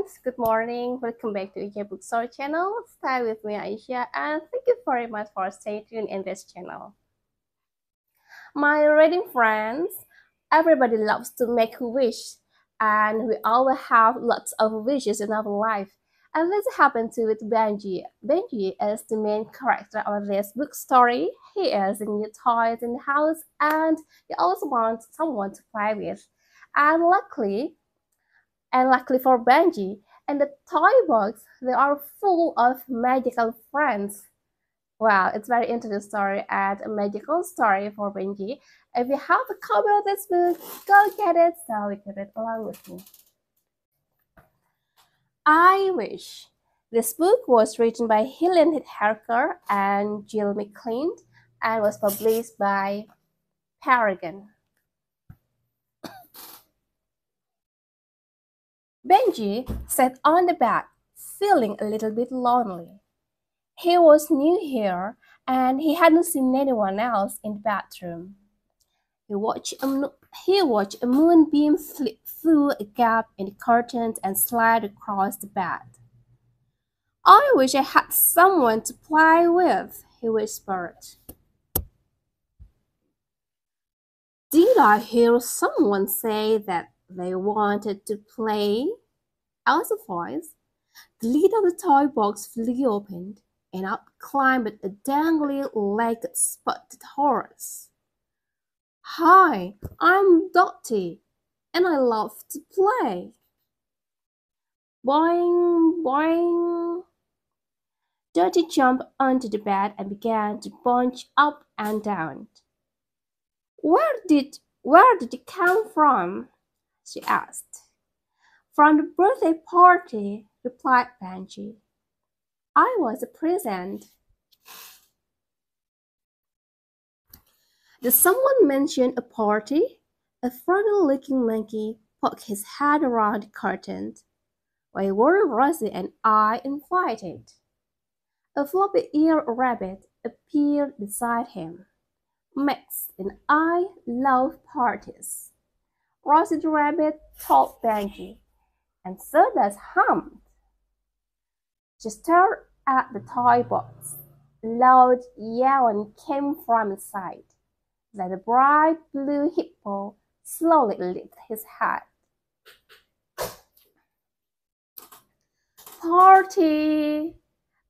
friends, good morning. Welcome back to Asia Bookstore channel. Stay with me, Aisha, and thank you very much for staying tuned in this channel. My reading friends, everybody loves to make a wish, and we all have lots of wishes in our life. And this happened to with Benji. Benji is the main character of this book story. He is the new toys in the house, and he also wants someone to play with. And luckily for Benji, and the toy box, they are full of magical friends. Wow, it's very interesting story and a magical story for Benji. If you have a copy of this book, go get it so you can read along with me. I Wish. This book was written by Helen Harker and Jill McLean and was published by Paragon. Benji sat on the bed, feeling a little bit lonely. He was new here, and he hadn't seen anyone else in the bathroom. He watched a moonbeam slip through a gap in the curtains and slide across the bed. "I wish I had someone to play with," he whispered. "Did I hear someone say that they wanted to play?" Elsa's voice. The lid of the toy box flew open, and out climbed a dangly-legged spotted horse. "Hi, I'm Dottie, and I love to play." Boing, boing. Dottie jumped onto the bed and began to bounce up and down. Where did you come from?" she asked. "From the birthday party," replied Benji. "I was a present." "Did someone mention a party?" A friendly-looking monkey poked his head around the curtain. "Why weren't Rossie and I invited?" A floppy-eared rabbit appeared beside him. "Max and I love parties," Rossie the rabbit told Benji. "And so does Humph." She stared at the toy box. A loud yawn came from inside. Then the bright blue hippo slowly lifted his head. "Party!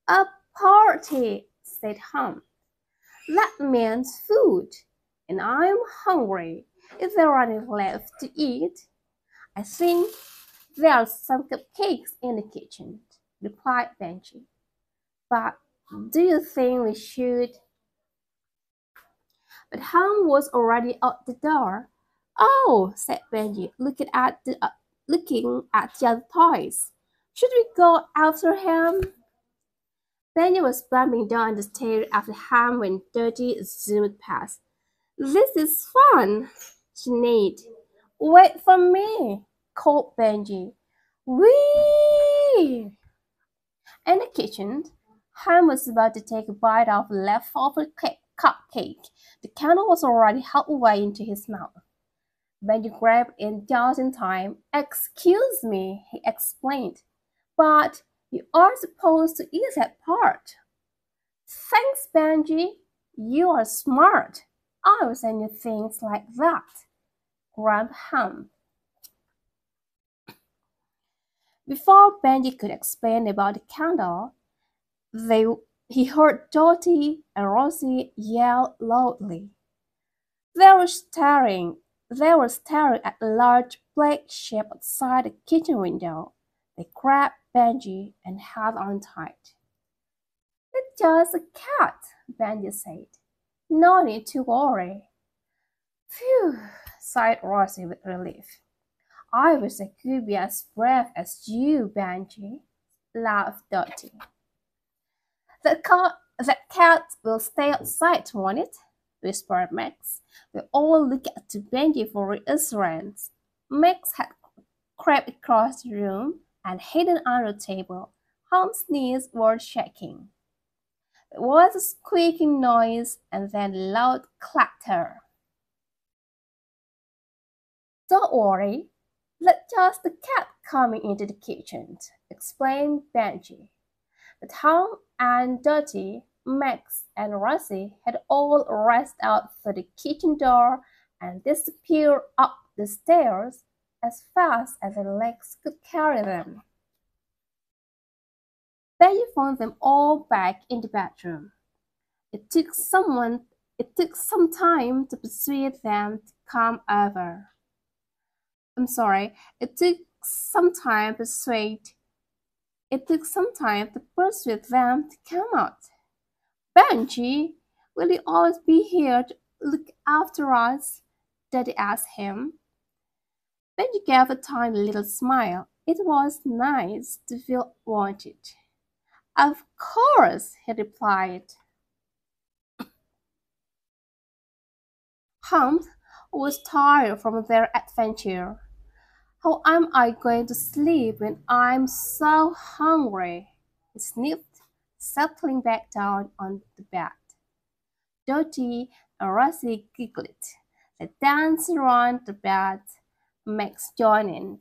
A party!" said Humph. "That means food, and I'm hungry. Is there any left to eat?" "I think there are some cupcakes in the kitchen," replied Benji. "But do you think we should?" But Humph was already out the door. "Oh," said Benji, looking at the other toys. "Should we go after him?" Benji was bumping down the stairs after Humph when Dottie zoomed past. "This is fun," she neighed. "Wait for me," called Benji. "Whee!" In the kitchen, Humph was about to take a bite of a leftover cupcake. The candle was already halfway into his mouth. Benji grabbed it just in time. "Excuse me," he explained, "but you are supposed to eat that part." "Thanks, Benji. You are smart. I will send you things like that," grumbled Humph. Before Benji could explain about the candle, he heard Dottie and Rossie yell loudly. They were staring at a large black shape outside the kitchen window. They grabbed Benji and held on tight. "It's just a cat," Benji said. "No need to worry." "Phew," sighed Rossie with relief. "I wish I could be as brave as you, Benji," laughed Dottie. That cat will stay outside, won't it?" whispered Max. They all looked to Benji for reassurance. Max had crept across the room and hidden under the table. Hump's knees were shaking. There was a squeaking noise and then a loud clatter. "Don't worry, let just the cat coming into the kitchen," explained Benji. But Humph and Dottie, Max and Rossie had all raced out through the kitchen door and disappeared up the stairs as fast as their legs could carry them. Benji found them all back in the bedroom. It took some time to persuade them to come over. It took some time to persuade them to come out. "Benji, will you always be here to look after us?" Daddy asked him. Benji gave a tiny little smile. It was nice to feel wanted. "Of course," he replied. Humph was tired from their adventure. "How am I going to sleep when I'm so hungry?" he sniffed, settling back down on the bed. Dottie and Rossie giggled. They danced around the bed. Max joined in.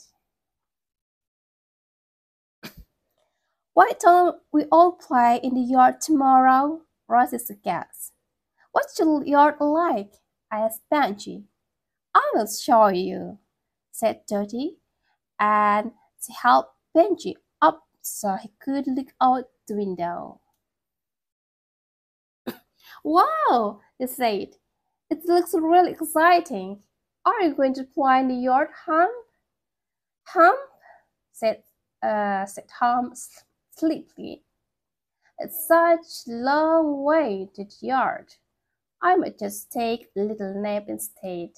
"Why don't we all play in the yard tomorrow?" Rossie suggested. "What's your yard like?" asked Benji. "I will show you," said Dottie, and she helped Benji up so he could look out the window. "Wow," he said. "It looks really exciting. Are you going to play in the yard, Humph?" "Humph," said Humph sleepily. "It's such a long way to the yard. I might just take a little nap instead."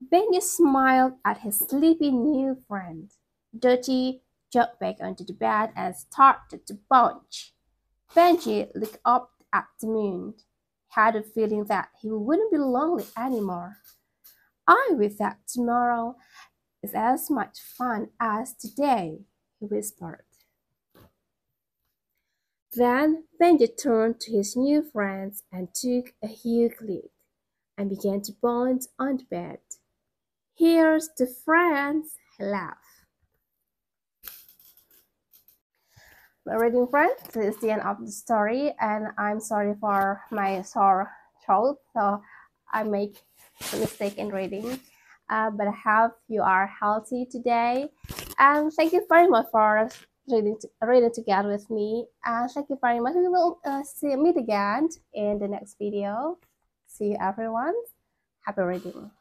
Benji smiled at his sleepy new friend. Dottie jumped back onto the bed and started to bunch. Benji looked up at the moon. He had a feeling that he wouldn't be lonely anymore. "I wish that tomorrow is as much fun as today," he whispered. Then Benji turned to his new friends and took a huge leap and began to bounce on the bed. "Here's to friends," he laughed. My reading friends, this is the end of the story, and I'm sorry for my sore throat, so I make a mistake in reading. But I hope you are healthy today, and thank you very much for reading together with me. And thank you very much. We will meet again in the next video. See you, everyone. Happy reading.